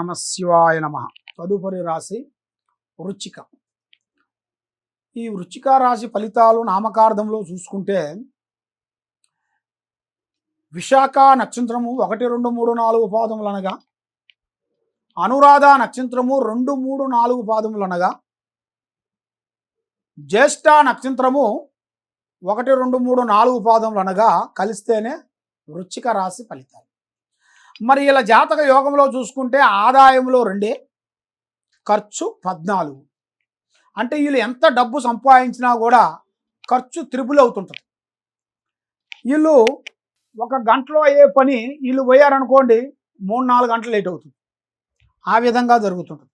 నమశివాయ నమ. తదుపరి రాశి వృశ్చిక. ఈ వృశ్చిక రాశి ఫలితాలు నామకార్థంలో చూసుకుంటే విశాఖ నక్షత్రము 1, 2, 3, 4 పాదములు అనగా, అనురాధ నక్షత్రము 2, 3, 4 పాదములు అనగా, జ్యేష్ఠ నక్షత్రము 1, 2, 3, 4 పాదములు అనగా కలిస్తేనే వృశ్చిక రాశి ఫలితాలు. మరి ఇలా జాతక యోగంలో చూసుకుంటే ఆదాయంలో 2, ఖర్చు 14. అంటే వీళ్ళు ఎంత డబ్బు సంపాదించినా కూడా ఖర్చు త్రిబుల్ అవుతుంటుంది. వీళ్ళు 1 గంటలో అయ్యే పని వీళ్ళు పోయారనుకోండి 3-4 గంటలు లేట్ అవుతుంది. ఆ విధంగా జరుగుతుంటుంది.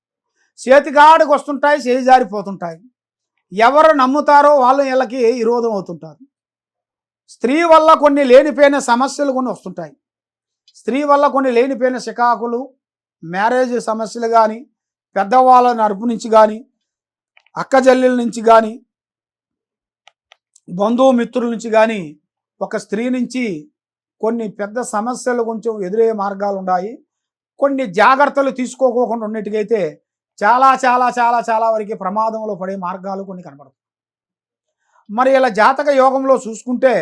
చేతిగాడికి వస్తుంటాయి, చేయి జారిపోతుంటాయి. ఎవరు నమ్ముతారో వాళ్ళు వీళ్ళకి విరోధం అవుతుంటారు. స్త్రీ వల్ల కొన్ని లేనిపోయిన సమస్యలు కొన్ని వస్తుంటాయి. స్త్రీ వల్ల కొన్ని లేనిపోయిన చికాకులు, మ్యారేజ్ సమస్యలు కానీ, పెద్దవాళ్ళ నడుపు నుంచి కానీ, అక్కజల్లెల నుంచి కానీ, బంధుమిత్రుల నుంచి కానీ, ఒక స్త్రీ నుంచి కొన్ని పెద్ద సమస్యలు కొంచెం ఎదురయ్యే మార్గాలు ఉన్నాయి. కొన్ని జాగ్రత్తలు తీసుకోకుండా ఉన్నట్టుగైతే చాలా చాలా చాలా చాలా వరకు ప్రమాదంలో పడే మార్గాలు కొన్ని కనబడతాయి. మరి ఇలా జాతక యోగంలో చూసుకుంటే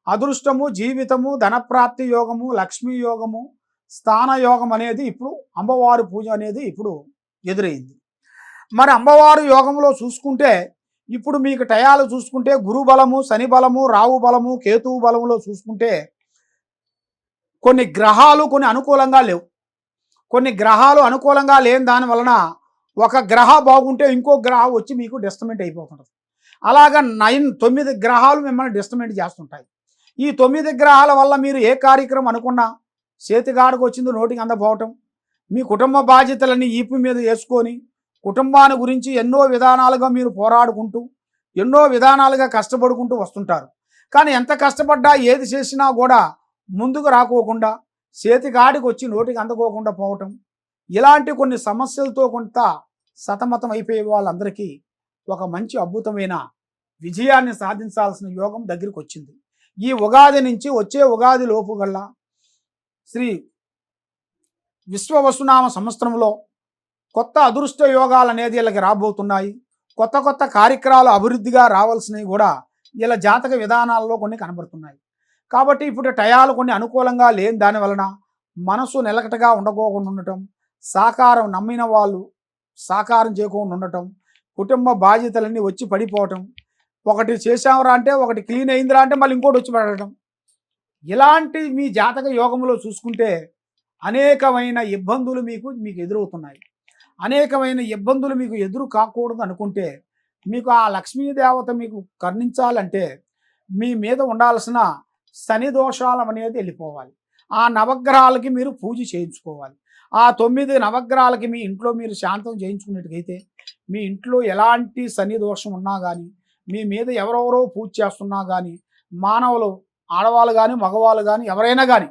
అదృష్టము, జీవితము, ధనప్రాప్తి యోగము, లక్ష్మీ యోగము, స్థాన యోగం అనేది ఇప్పుడు అమ్మవారి పూజ అనేది ఇప్పుడు ఎదురైంది. మరి అమ్మవారి యోగంలో చూసుకుంటే ఇప్పుడు మీకు టయాలు చూసుకుంటే గురు బలము, శని బలము, రాహు బలము, కేతువు బలములో చూసుకుంటే కొన్ని గ్రహాలు కొన్ని అనుకూలంగా లేవు. కొన్ని గ్రహాలు అనుకూలంగా లేని దాని వలన ఒక గ్రహ బాగుంటే ఇంకో గ్రహం వచ్చి మీకు డిస్టర్బెంట్ అయిపోతుంటుంది. అలాగా 9 గ్రహాలు మిమ్మల్ని డిస్టర్బెంట్ చేస్తుంటాయి. ఈ 9 గ్రహాల వల్ల మీరు ఏ కార్యక్రమం అనుకున్నా చేతిగాడికి వచ్చింది నోటికి అందపోవటం, మీ కుటుంబ బాధ్యతలన్నీ ఈపు మీద వేసుకొని కుటుంబాన్ని గురించి ఎన్నో విధానాలుగా మీరు పోరాడుకుంటూ ఎన్నో విధానాలుగా కష్టపడుకుంటూ వస్తుంటారు. కానీ ఎంత కష్టపడ్డా ఏది చేసినా కూడా ముందుకు రాకోకుండా చేతిగాడికి వచ్చి నోటికి అందుకోకుండా పోవటం, ఇలాంటి కొన్ని సమస్యలతో కొంత సతమతం అయిపోయే వాళ్ళందరికీ ఒక మంచి అద్భుతమైన విజయాన్ని సాధించాల్సిన యోగం దగ్గరికి వచ్చింది. ఈ ఉగాది నుంచి వచ్చే ఉగాది లోపు గల్లా శ్రీ విశ్వవసునామ సంవత్సరంలో కొత్త అదృష్ట యోగాలు అనేది వీళ్ళకి రాబోతున్నాయి. కొత్త కొత్త కార్యక్రమాలు అభివృద్ధిగా రావాల్సినవి కూడా వీళ్ళ జాతక విధానాల్లో కొన్ని కనబడుతున్నాయి. కాబట్టి ఇప్పుడు టయాలు కొన్ని అనుకూలంగా లేని దాని వలన మనసు నిలకటగా ఉండకోకుండా ఉండటం, సాకారం నమ్మిన వాళ్ళు సాకారం చేయకుండా ఉండటం, కుటుంబ బాధ్యతలన్నీ వచ్చి పడిపోవటం, ఒకటి చేసామరా అంటే ఒకటి క్లీన్ అయిందిరా అంటే మళ్ళీ ఇంకోటి వచ్చి పడటం, ఇలాంటి మీ జాతక యోగంలో చూసుకుంటే అనేకమైన ఇబ్బందులు మీకు ఎదురవుతున్నాయి. అనేకమైన ఇబ్బందులు మీకు ఎదురు కాకూడదు అనుకుంటే మీకు ఆ లక్ష్మీదేవత మీకు కరుణించాలంటే మీ మీద ఉండాల్సిన శని దోషాలం అనేది వెళ్ళిపోవాలి. ఆ నవగ్రహాలకి మీరు పూజ చేయించుకోవాలి. ఆ 9 నవగ్రహాలకి మీ ఇంట్లో మీరు శాంతం చేయించుకున్నట్టుగైతే మీ ఇంట్లో ఎలాంటి శని దోషం ఉన్నా కానీ, మీ మీద ఎవరెవరో పూజ చేస్తున్నా కానీ, మానవులు ఆడవాళ్ళు కానీ మగవాళ్ళు కానీ ఎవరైనా కానీ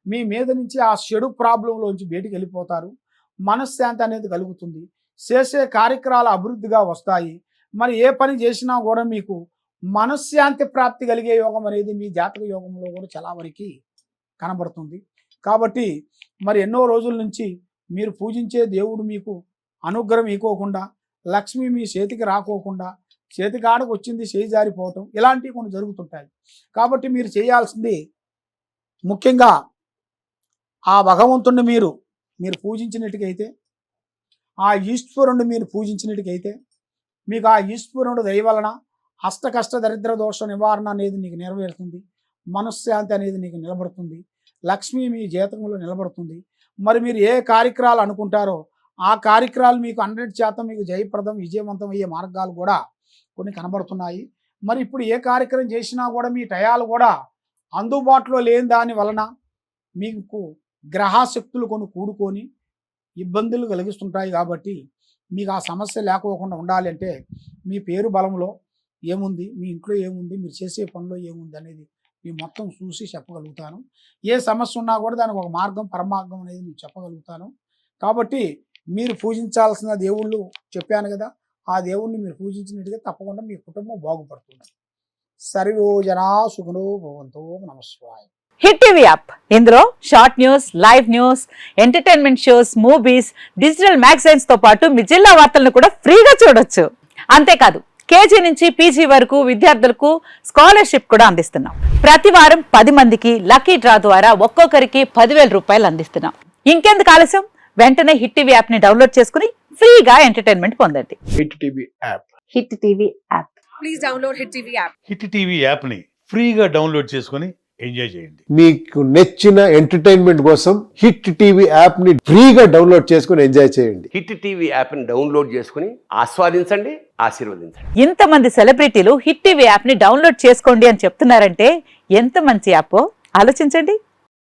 మీ మీద నుంచి ఆ చెడు ప్రాబ్లంలోంచి బయటికి వెళ్ళిపోతారు. మనశ్శాంతి అనేది కలుగుతుంది. చేసే కార్యక్రమాలు అభివృద్ధిగా వస్తాయి. మరి ఏ పని చేసినా కూడా మీకు మనశ్శాంతి ప్రాప్తి కలిగే యోగం అనేది మీ జాతక యోగంలో కూడా చాలా వరకు కనబడుతుంది. కాబట్టి మరి ఎన్నో రోజుల నుంచి మీరు పూజించే దేవుడు మీకు అనుగ్రహం ఇవ్వకుండా, లక్ష్మి మీ చేతికి రాకోకుండా, చేతికి ఆడకు వచ్చింది చేయి జారిపోవటం, ఇలాంటివి కొన్ని జరుగుతుంటాయి. కాబట్టి మీరు చేయాల్సింది ముఖ్యంగా ఆ భగవంతుణ్ణి మీరు పూజించినట్టుకైతే, ఆ ఈశ్వరుణ్ణి మీరు పూజించినట్టుకైతే మీకు ఆ ఈశ్వరుడు దయ వలన అష్టకష్ట దరిద్ర దోష నివారణ అనేది నీకు నెరవేరుతుంది. మనశ్శాంతి అనేది నీకు నిలబడుతుంది. లక్ష్మి మీ జీవితంలో నిలబడుతుంది. మరి మీరు ఏ కార్యక్రమాలు అనుకుంటారో ఆ కార్యక్రమాలు మీకు 100% మీకు జయప్రదం విజయవంతం అయ్యే మార్గాలు కూడా కొన్ని కనబడుతున్నాయి. మరి ఇప్పుడు ఏ కార్యక్రమం చేసినా కూడా మీ టయాలు కూడా అందుబాటులో లేని దాని వలన మీకు గ్రహశక్తులు కొన్ని కూడుకొని ఇబ్బందులు కలిగిస్తుంటాయి. కాబట్టి మీకు ఆ సమస్య లేకపోకుండా ఉండాలి అంటే మీ పేరు బలంలో ఏముంది, మీ ఇంట్లో ఏముంది, మీరు చేసే పనిలో ఏముంది అనేది నేను మొత్తం చూసి చెప్పగలుగుతాను. ఏ సమస్య ఉన్నా కూడా దానికి ఒక మార్గం పరమార్గం అనేది నేను చెప్పగలుగుతాను. కాబట్టి మీరు పూజించాల్సిన దేవుళ్ళు చెప్పాను కదా, ఆ దేవుణ్ణి మీరు పూజించినట్టుగా తప్పకుండా మీ కుటుంబం బాగుపడుతుంది. సర్వే జనా సుఖినో భవంతు. నమః శివాయ. హిట్ టీవీ యాప్ ఇందులో short news, live news, entertainment shows, movies, digital magazines తో పాటు మీ జిల్లా వార్తలను కూడా ఫ్రీగా చూడొచ్చు. అంతేకాదు కేజీ నుంచి పీజీ వరకు విద్యార్థులకు స్కాలర్షిప్ కూడా అందిస్తున్నాం. ప్రతి వారం 10 మందికి లక్కీ డ్రా ద్వారా ఒక్కొక్కరికి 10,000 రూపాయలు అందిస్తున్నాం. ఇంకెందుకు ఆలస్యం, వెంటనే హిట్ టీవీ యాప్ ని డౌన్లోడ్ చేసుకుని ఫ్రీగా ఎంటర్టైన్మెంట్ పొందండి. Hit TV app. Hit TV app. Please download Hit TV app. Hit TV యాప్ని ఫ్రీగా డౌన్లోడ్ చేసుకొని ఎంజాయ్ చేయండి. మీకు నచ్చిన ఎంటర్టైన్మెంట్ కోసం హిట్ టీవీ యాప్ ని ఫ్రీగా డౌన్లోడ్ చేసుకుని ఎంజాయ్ చేయండి. హిట్ టీవీ యాప్ని డౌన్లోడ్ చేసుకుని ఆస్వాదించండి, ఆశీర్వదించండి. ఇంతమంది సెలబ్రిటీలు హిట్ టీవీ యాప్ ని డౌన్లోడ్ చేసుకోండి అని చెప్తున్నారంటే ఎంత మంచి యాప్ ఆలోచించండి.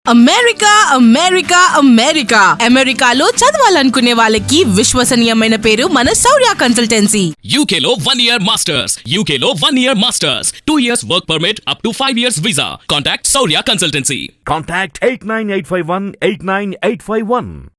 అమెరికా అమెరికా అమెరికా అమెరికాలో చదవాలనుకునే వాళ్ళకి విశ్వసనీయమైన పేరు మన శౌర్య కన్సల్టెన్సీ. UK లో 1 year masters. UK లో 1 year masters. 2 years work permit up to 5 years visa. Contact Saurya Consultancy. Contact 89851 89851.